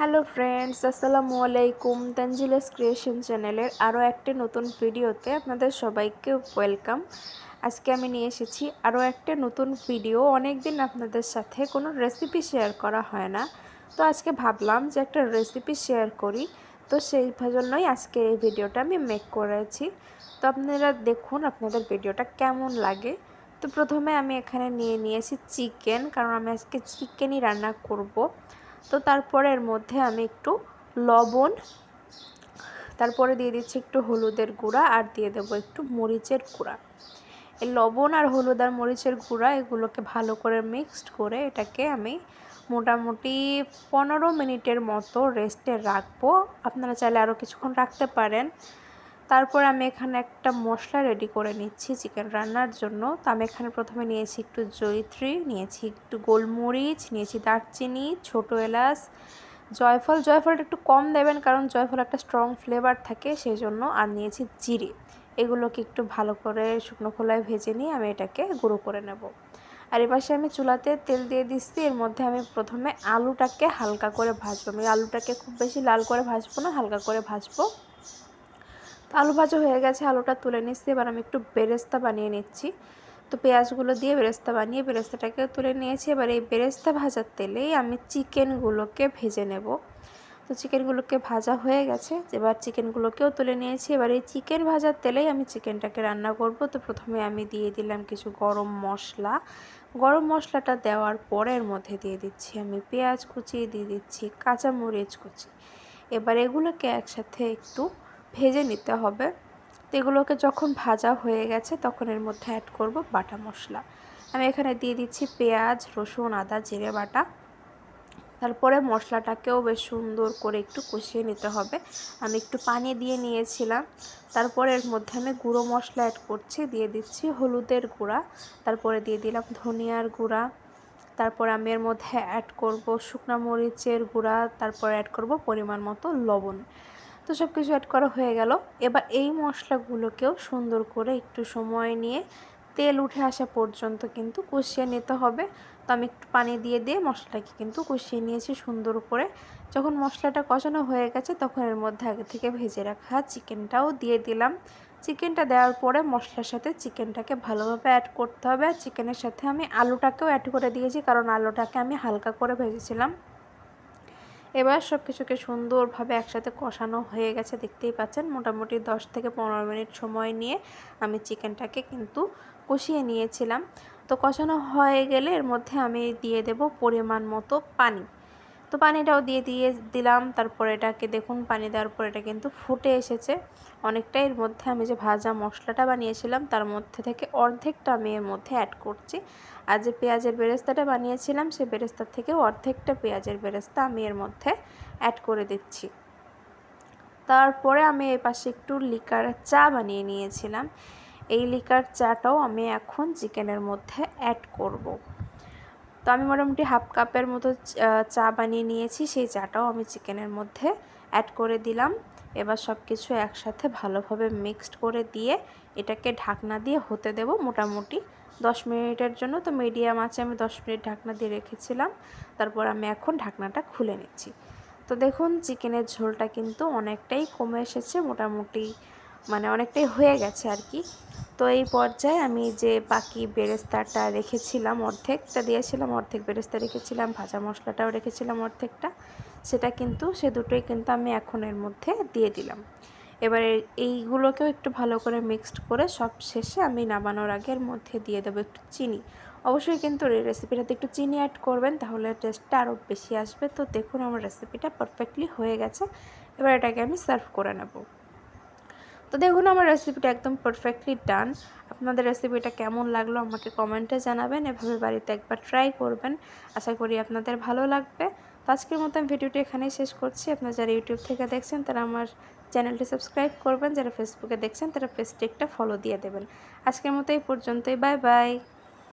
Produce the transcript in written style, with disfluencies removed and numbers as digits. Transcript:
Hello friends, আসসালামু আলাইকুম। তানজিলাস creation চ্যানেলের আরও একটি নতুন ভিডিওতে আপনাদের সবাইকে ওয়েলকাম। আজকে আমি নিয়ে এসেছি আরও একটা নতুন ভিডিও। অনেক দিন আপনাদের সাথে কোনো রেসিপি শেয়ার করা হয় না, তো আজকে ভাবলাম যে একটা রেসিপি শেয়ার করি। তো সেই জন্যই আজকে এই ভিডিওটা আমি মেক করেছি। তো আপনারা দেখুন আপনাদের ভিডিওটা কেমন লাগে। তো প্রথমে আমি এখানে নিয়েছি চিকেন, কারণ আমি আজকে চিকেনই রান্না করব। তো তারপরে এর মধ্যে আমি একটু লবণ, তারপরে দিয়ে দিচ্ছি একটু হলুদের গুঁড়া, আর দিয়ে দেবো একটু মরিচের গুঁড়া। এই লবণ আর হলুদ আর মরিচের গুঁড়া এগুলোকে ভালো করে মিক্সড করে এটাকে আমি মোটামুটি 15 মিনিটের মতো রেস্টে রাখবো। আপনারা চাইলে আরও কিছুক্ষণ রাখতে পারেন। তারপর আমি এখানে একটা মশলা রেডি করে নিচ্ছি চিকেন রান্নার জন্য। তো আমি এখানে প্রথমে নিয়েছি একটু জয়িত্রী, নিয়েছি একটু গোলমরিচ, নিয়েছি দারচিনি, ছোটো এলাচ, জয়ফলটা একটু কম দেবেন কারণ জয়ফল একটা স্ট্রং ফ্লেভার থাকে সেই জন্য। আর নিয়েছি জিরে। এগুলোকে একটু ভালো করে শুকনো খোলায় ভেজে নিয়ে আমি এটাকে গুঁড়ো করে নেব। আর এপাশে আমি চুলাতে তেল দিয়ে দিচ্ছি। এর মধ্যে আমি প্রথমে আলুটাকে হালকা করে ভাজবো। আমি আলুটাকে খুব বেশি লাল করে ভাজবো না, হালকা করে ভাজবো। তো আলু ভাজা হয়ে গেছে, আলুটা তুলে নিচ্ছি। এবার আমি একটু বেরেস্তা বানিয়ে নিচ্ছি। তো পেঁয়াজগুলো দিয়ে বেরেস্তা বানিয়ে বেরেস্তাটাকে তুলে নিয়েছি। এবার এই বেরেস্তা ভাজার তেলেই আমি চিকেনগুলোকে ভেজে নেব। তো চিকেনগুলোকে ভাজা হয়ে গেছে, এবার চিকেনগুলোকেও তুলে নিয়েছি। এবার এই চিকেন ভাজার তেলেই আমি চিকেনটাকে রান্না করব। তো প্রথমে আমি দিয়ে দিলাম কিছু গরম মশলা। গরম মশলাটা দেওয়ার পরে এর মধ্যে দিয়ে দিচ্ছি আমি পেঁয়াজ কুচি, দিয়ে দিচ্ছি কাঁচামরিচ কুচি। এবার এগুলোকে একসাথে একটু ভেজে নিতে হবে। তো এগুলোকে যখন ভাজা হয়ে গেছে তখন এর মধ্যে অ্যাড করব বাটা মশলা। আমি এখানে দিয়ে দিচ্ছি পেঁয়াজ, রসুন, আদা, জিরে বাটা। তারপরে মশলাটাকেও বেশ সুন্দর করে একটু কষিয়ে নিতে হবে। আমি একটু পানি দিয়ে নিয়েছিলাম। তারপরে এর মধ্যে আমি গুঁড়ো মশলা অ্যাড করছি, দিয়ে দিচ্ছি হলুদের গুঁড়া, তারপরে দিয়ে দিলাম ধনিয়ার গুঁড়া, তারপর আমি এর মধ্যে অ্যাড করব শুকনো মরিচের গুঁড়া, তারপর অ্যাড করব পরিমাণ মতো লবণ। তো সব কিছু অ্যাড করা হয়ে গেল। এবার এই মশলাগুলোকেও সুন্দর করে একটু সময় নিয়ে তেল উঠে আসা পর্যন্ত কিন্তু কষিয়ে নিতে হবে। তো আমি একটু পানি দিয়ে মশলাটাকে কিন্তু কষিয়ে নিয়েছি সুন্দর করে। যখন মশলাটা কষানো হয়ে গেছে তখন এর মধ্যে আগে থেকে ভেজে রাখা চিকেনটাও দিয়ে দিলাম। চিকেনটা দেওয়ার পরে মশলার সাথে চিকেনটাকে ভালোভাবে অ্যাড করতে হবে। আর চিকেনের সাথে আমি আলুটাকেও অ্যাড করে দিয়েছি, কারণ আলুটাকে আমি হালকা করে ভেজেছিলাম। এবার সব কিছুকে সুন্দরভাবে একসাথে কষানো হয়ে গেছে, দেখতেই পাচ্ছেন। মোটামুটি 10 থেকে 15 মিনিট সময় নিয়ে আমি চিকেনটাকে কিন্তু কষিয়ে নিয়েছিলাম। তো কষানো হয়ে গেলে এর মধ্যে আমি দিয়ে দেব পরিমাণ মতো পানি। তো পানিটাও দিয়ে দিলাম। তারপরে এটাকে দেখুন, পানি দেওয়ার পর এটা কিন্তু ফুটে এসেছে অনেকটাই। এর মধ্যে আমি যে ভাজা মশলাটা বানিয়েছিলাম তার মধ্যে থেকে অর্ধেকটা আমি এর মধ্যে অ্যাড করছি। আর যে পেঁয়াজের বেরেস্তাটা বানিয়েছিলাম সেই বেরেস্তার থেকে অর্ধেকটা পেঁয়াজের বেরেস্তা আমি এর মধ্যে অ্যাড করে দিচ্ছি। তারপরে আমি এই পাশে একটু লিকার চা বানিয়ে নিয়েছিলাম। এই লিকার চাটাও আমি এখন চিকেনের মধ্যে অ্যাড করব। তো আমি মোটামুটি হাফ কাপের মতো চা বানিয়ে নিয়েছি, সেই চাটাও আমি চিকেনের মধ্যে অ্যাড করে দিলাম। এবার সব কিছু একসাথে ভালোভাবে মিক্সড করে দিয়ে এটাকে ঢাকনা দিয়ে হতে দেব মোটামুটি 10 মিনিটের জন্য। তো মিডিয়াম আঁচে আমি 10 মিনিট ঢাকনা দিয়ে রেখেছিলাম। তারপর আমি এখন ঢাকনাটা খুলে নিচ্ছি। তো দেখুন চিকেনের ঝোলটা কিন্তু অনেকটাই কমে এসেছে, মোটামুটি অনেকটাই হয়ে গেছে আর কি। তো এই পর্যায়ে আমি যে বাকি বেরেস্তাটা রেখেছিলাম, অর্ধেকটা দিয়েছিলাম, অর্ধেক বেরেস্তা রেখেছিলাম, ভাজা মশলাটাও রেখেছিলাম অর্ধেকটা, সেটা কিন্তু সে দুটোই কিন্তু আমি এখন এর মধ্যে দিয়ে দিলাম। এবারে এইগুলোকেও একটু ভালো করে মিক্সড করে সব শেষে আমি নামানোর আগের মধ্যে দিয়ে দেবো একটু চিনি। অবশ্যই কিন্তু এই রেসিপিটাতে একটু চিনি অ্যাড করবেন, তাহলে টেস্টটা আরও বেশি আসবে। তো দেখুন আমার রেসিপিটা পারফেক্টলি হয়ে গেছে। এবার এটাকে আমি সার্ভ করে নেব। তো দেখুন আমার রেসিপিটা একদম পারফেক্টলি ডান। আপনাদের রেসিপিটা কেমন লাগলো আমাকে কমেন্টে জানাবেন। এভাবে বাড়িতে একবার ট্রাই করবেন, আশা করি আপনাদের ভালো লাগবে। তো আজকের মতো আমি ভিডিওটি এখানেই শেষ করছি। আপনারা যারা ইউটিউব থেকে দেখছেন তারা আমার চ্যানেলটি সাবস্ক্রাইব করবেন, যারা ফেসবুকে দেখছেন তারা পেজটি একটা ফলো দিয়ে দেবেন। আজকের মতো এই পর্যন্তই, বাই বাই।